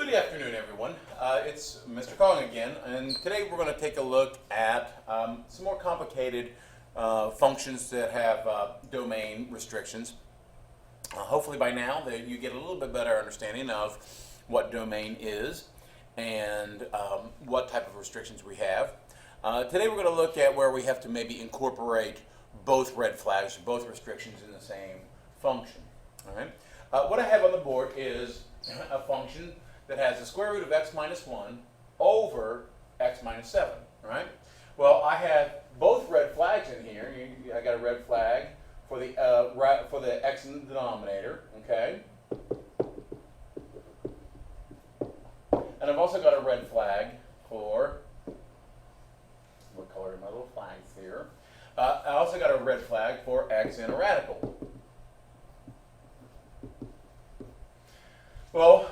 Good afternoon, everyone. It's Mr. Kong again, and today we're going to take a look at some more complicated functions that have domain restrictions. Hopefully by now that you get a little bit better understanding of what domain is and what type of restrictions we have. Today we're going to look at where we have to maybe incorporate both red flags, both restrictions in the same function. All right. What I have on the board is a function that has the square root of x minus 1 over x minus 7, right? Well, I have both red flags in here. I got a red flag for the x in the denominator, okay? And I've also got a red flag for, what color are my little flags here? I also got a red flag for x in a radical. Well,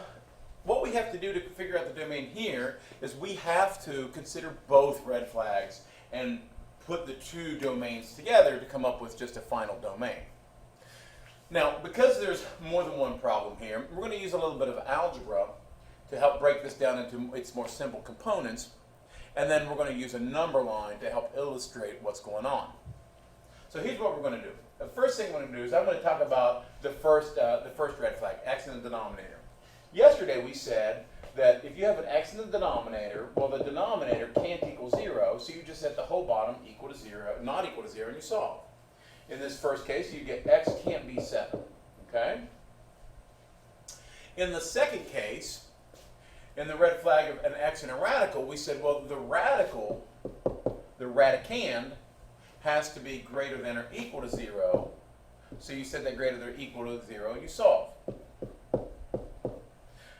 what we have to do to figure out the domain here is we have to consider both red flags and put the two domains together to come up with just a final domain. Now, because there's more than one problem here, we're going to use a little bit of algebra to help break this down into its more simple components, and then we're going to use a number line to help illustrate what's going on. So here's what we're going to do. The first thing we're going to do is I'm going to talk about the first red flag, x in the denominator. Yesterday we said that if you have an x in the denominator, well, the denominator can't equal 0, so you just set the whole bottom equal to 0, not equal to 0, and you solve. In this first case, you get x can't be 7, okay? In the second case, in the red flag of an x in a radical, we said, well, the radical, the radicand, has to be greater than or equal to 0, so you set that greater than or equal to 0, and you solve.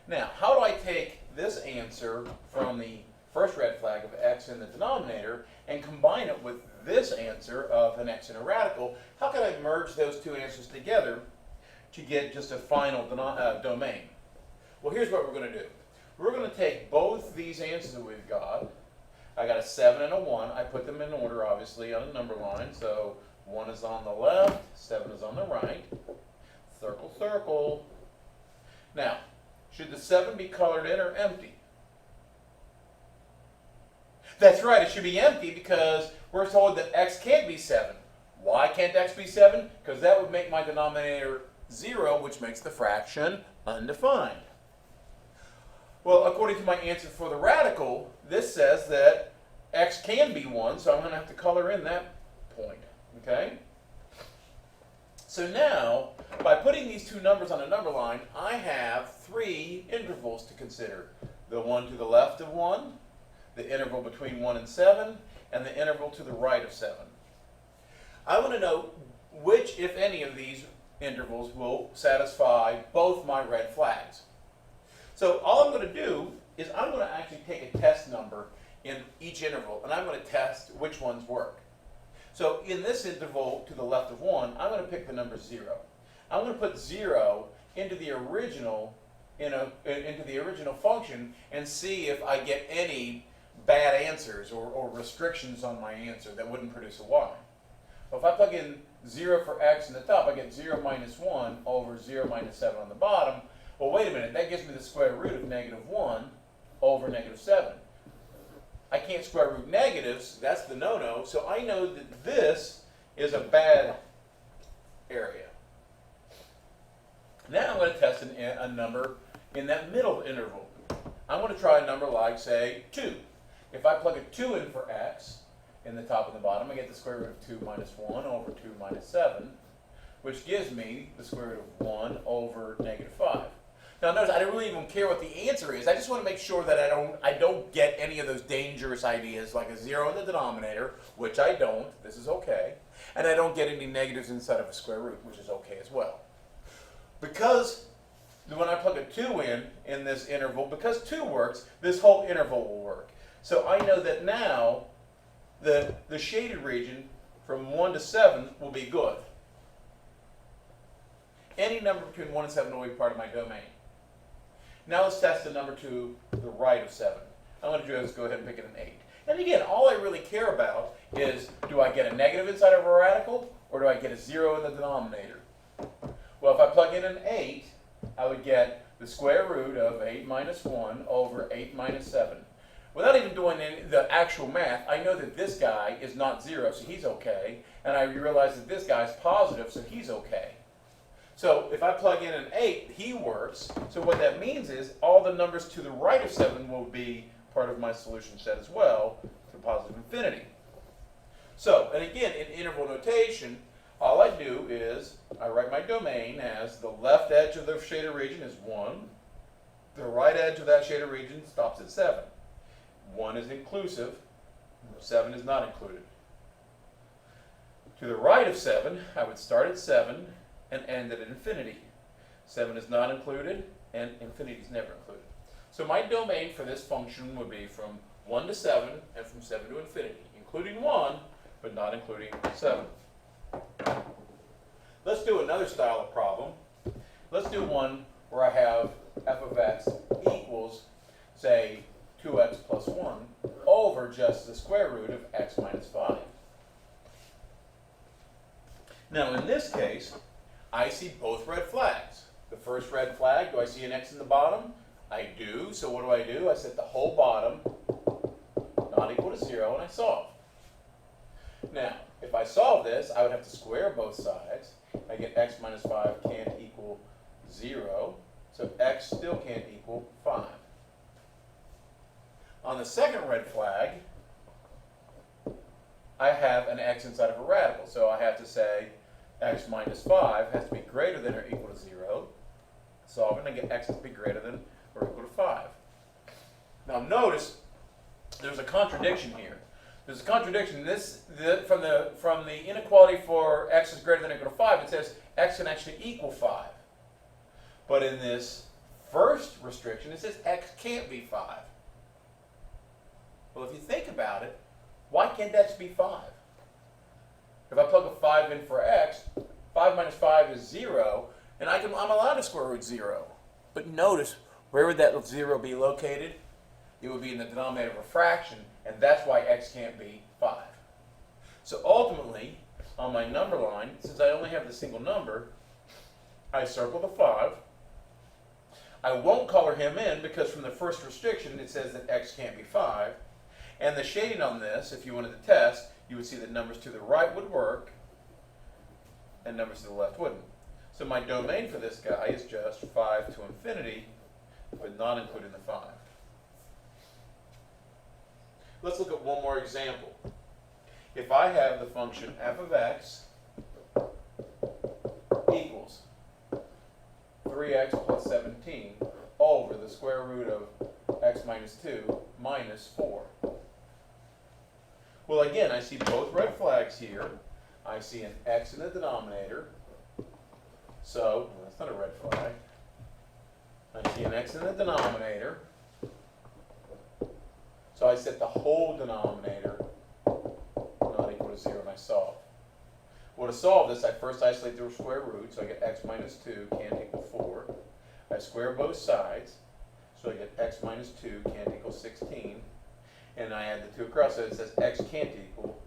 Now, how do I take this answer from the first red flag of x in the denominator and combine it with this answer of an x in a radical? How can I merge those two answers together to get just a final domain? Well, here's what we're going to do. We're going to take both these answers that we've got. I got a 7 and a 1. I put them in order, obviously, on a number line. So 1 is on the left, 7 is on the right. Circle, circle. Now, should the 7 be colored in or empty? That's right, it should be empty because we're told that x can't be 7. Why can't x be 7? Because that would make my denominator 0, which makes the fraction undefined. Well, according to my answer for the radical, this says that x can be 1, so I'm going to have to color in that point, okay? So now, by putting these two numbers on a number line, I have 3 intervals to consider. The one to the left of 1, the interval between 1 and 7, and the interval to the right of 7. I want to know which, if any, of these intervals will satisfy both my red flags. So all I'm going to do is I'm going to actually take a test number in each interval, and I'm going to test which ones work. So in this interval to the left of 1, I'm going to pick the number 0. I'm going to put 0 into the original function and see if I get any bad answers or restrictions on my answer that wouldn't produce a y. Well, if I plug in 0 for x in the top, I get 0 minus 1 over 0 minus 7 on the bottom. Well, wait a minute, that gives me the square root of negative 1 over negative 7. I can't square root negatives, that's the no-no, so I know that this is a bad area. Now I'm going to test a number in that middle interval. I'm going to try a number like, say, 2. If I plug a 2 in for x in the top and the bottom, I get the square root of 2 minus 1 over 2 minus 7, which gives me the square root of 1 over negative 5. Now notice I don't really even care what the answer is. I just want to make sure that I don't get any of those dangerous ideas like a 0 in the denominator, which I don't. This is okay. And I don't get any negatives inside of a square root, which is okay as well. Because when I plug a 2 in this interval, because 2 works, this whole interval will work. So I know that now the shaded region from 1 to 7 will be good. Any number between 1 and 7 will be part of my domain. Now let's test the number to the right of 7. I'm going to do is go ahead and pick it an 8. And again, all I really care about is, do I get a negative inside of a radical, or do I get a 0 in the denominator? Well, if I plug in an 8, I would get the square root of 8 minus 1 over 8 minus 7. Without even doing the actual math, I know that this guy is not 0, so he's okay. And I realize that this guy's positive, so he's okay. So if I plug in an 8, he works. So what that means is all the numbers to the right of 7 will be part of my solution set as well, to positive infinity. So, and again, in interval notation, all I do is I write my domain as the left edge of the shaded region is 1. The right edge of that shaded region stops at 7. 1 is inclusive, 7 is not included. To the right of 7, I would start at 7 and end at infinity. 7 is not included, and infinity is never included. So my domain for this function would be from 1 to 7 and from 7 to infinity, including 1, but not including 7. Let's do another style of problem. Let's do one where I have f of x equals, say, 2x plus 1 over just the square root of x minus 5. Now in this case, I see both red flags. The first red flag, do I see an x in the bottom? I do, so what do? I set the whole bottom not equal to 0 and I solve. Now, if I solve this, I would have to square both sides. I get x minus 5 can't equal 0, so x still can't equal 5. On the second red flag, I have an x inside of a radical, so I have to say x minus 5 has to be greater than or equal to 0. Solve it, and I get x to be greater than or equal to 5. Now notice there's a contradiction here. There's a contradiction. From the inequality for x is greater than or equal to 5, it says x can actually equal 5. But in this first restriction, it says x can't be 5. Well, if you think about it, why can't x be 5? If I plug a 5 in for x, 5 minus 5 is 0, and I'm allowed to square root 0. But notice, where would that 0 be located? It would be in the denominator of a fraction, and that's why x can't be 5. So ultimately, on my number line, since I only have the single number, I circle the 5. I won't color him in because from the first restriction it says that x can't be 5. And the shading on this, if you wanted to test, you would see that numbers to the right would work and numbers to the left wouldn't. So my domain for this guy is just 5 to infinity, but not including the 5. Let's look at one more example. If I have the function f of x equals 3x plus 17 over the square root of x minus 2 minus 4. Well, again, I see both red flags here. I see an x in the denominator. So, well, that's not a red flag. I see an x in the denominator. So I set the whole denominator not equal to 0 and I solve. Well, to solve this, I first isolate the square root, so I get x minus 2 can't equal 4. I square both sides, so I get x minus 2 can't equal 16. And I add the 2 across, so it says x can't equal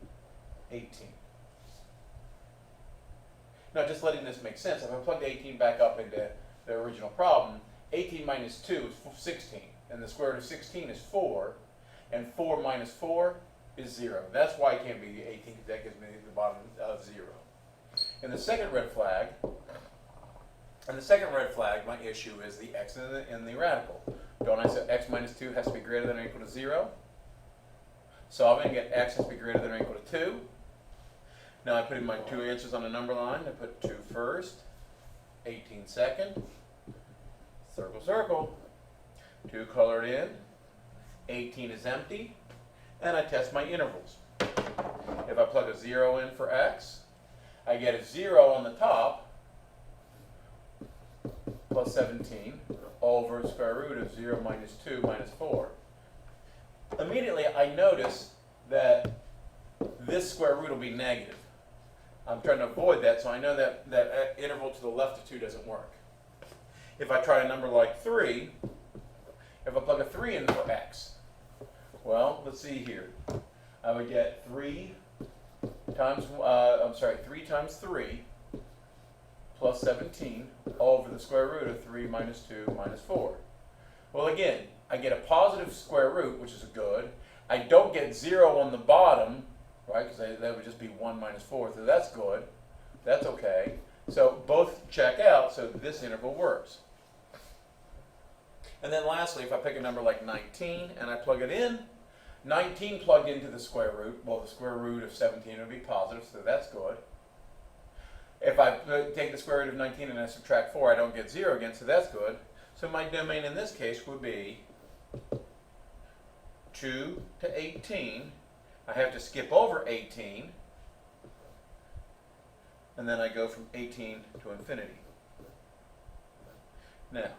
18. Now, just letting this make sense, if I plug the 18 back up into the original problem, 18 minus 2 is 16, and the square root of 16 is 4, and 4 minus 4 is 0. That's why it can't be 18, because that gives me the bottom of 0. And the second red flag, my issue is the x in the radical. Don't I say x minus 2 has to be greater than or equal to 0? Solving, I get x has to be greater than or equal to 2. Now I put in my 2 answers on the number line. I put 2 first, 18 second, circle, circle, 2 colored in, 18 is empty, and I test my intervals. If I plug a 0 in for x, I get a 0 on the top, plus 17, over square root of 0 minus 2 minus 4. Immediately I notice that this square root will be negative. I'm trying to avoid that, so I know that that interval to the left of 2 doesn't work. If I try a number like 3, if I plug a 3 in for x, well, let's see here. I would get 3 times 3 plus 17 over the square root of 3 minus 2 minus 4. Well, again, I get a positive square root, which is good. I don't get 0 on the bottom, right, because that would just be 1 minus 4, so that's good. That's okay. So both check out, so this interval works. And then lastly, if I pick a number like 19 and I plug it in, 19 plugged into the square root, well, the square root of 17 would be positive, so that's good. If I take the square root of 19 and I subtract 4, I don't get 0 again, so that's good. So my domain in this case would be 2 to 18. I have to skip over 18, and then I go from 18 to infinity. Now,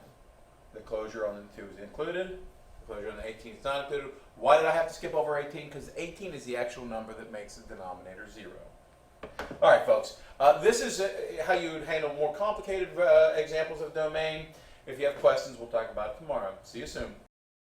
the closure on the 2 is included, the closure on the 18 is not included. Why did I have to skip over 18? Because 18 is the actual number that makes the denominator 0. All right, folks. This is how you would handle more complicated examples of domain. If you have questions, we'll talk about it tomorrow. See you soon.